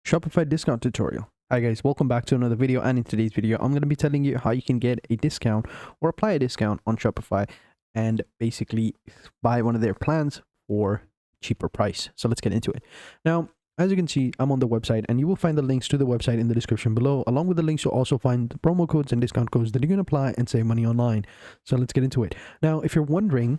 Shopify discount tutorial. Hi guys, welcome back to another video, and in today's video I'm going to be telling you how you can get a discount or apply a discount on Shopify and basically buy one of their plans for cheaper price. So let's get into it. Now, as you can see, I'm on the website, and you will find the links to the website in the description below. Along with the links, you'll also find the promo codes and discount codes that you can apply and save money online. So let's get into it. Now, if you're wondering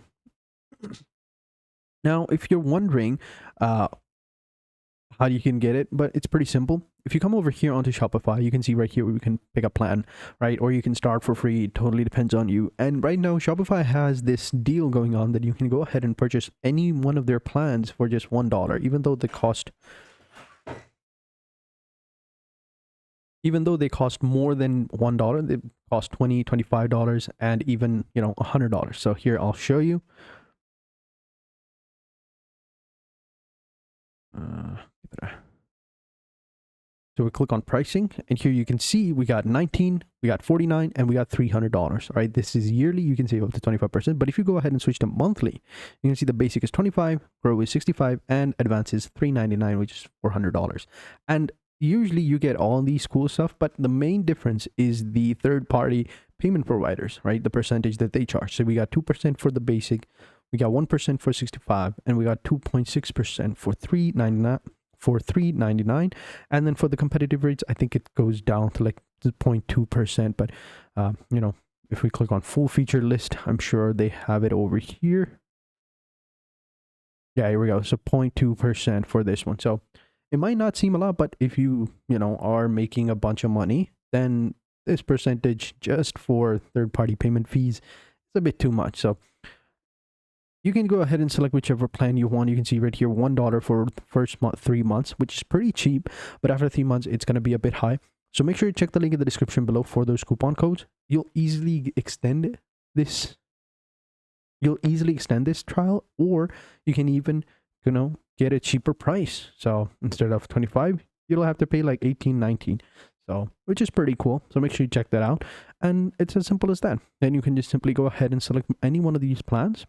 how you can get it, but it's pretty simple. If you come over here onto Shopify, you can see right here where you can pick a plan, right? Or you can start for free. It totally depends on you. And right now, Shopify has this deal going on that you can go ahead and purchase any one of their plans for just $1, even though they cost more than $1. They cost $20, $25, and even $100. So here I'll show you. So we click on pricing, and here you can see we got 19, we got 49, and we got $300. Right, this is yearly. You can save up to 25%. But if you go ahead and switch to monthly, you can see the basic is 25, Grow is 65, and Advance is $399, which is $400. And usually you get all these cool stuff, but the main difference is the third-party payment providers, right? The percentage that they charge. So we got 2% for the basic, we got 1% for 65, and we got 2.6% for $399. And then for the competitive rates, I think it goes down to like 0.2%. But if we click on full feature list, I'm sure they have it over here. Yeah, here we go. So 0.2% for this one. So it might not seem a lot, but if you are making a bunch of money, then this percentage just for third-party payment fees is a bit too much. So you can go ahead and select whichever plan you want. You can see right here, $1 for the first 3 months, which is pretty cheap. But after 3 months, it's going to be a bit high. So make sure you check the link in the description below for those coupon codes. You'll easily extend this trial, or you can even, get a cheaper price. So instead of 25, you'll have to pay like 18, 19. So, which is pretty cool. So make sure you check that out. And it's as simple as that. Then you can just simply go ahead and select any one of these plans,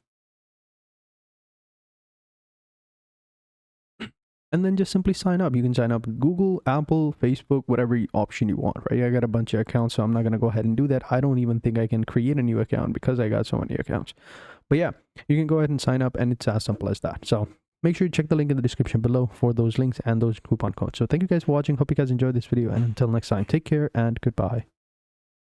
and then just simply sign up. You can sign up with Google, Apple, Facebook, whatever option you want, right? I got a bunch of accounts, so I'm not going to go ahead and do that. I don't even think I can create a new account because I got so many accounts. But yeah, you can go ahead and sign up, and it's as simple as that. So make sure you check the link in the description below for those links and those coupon codes. So thank you guys for watching. Hope you guys enjoyed this video, and until next time, take care and goodbye.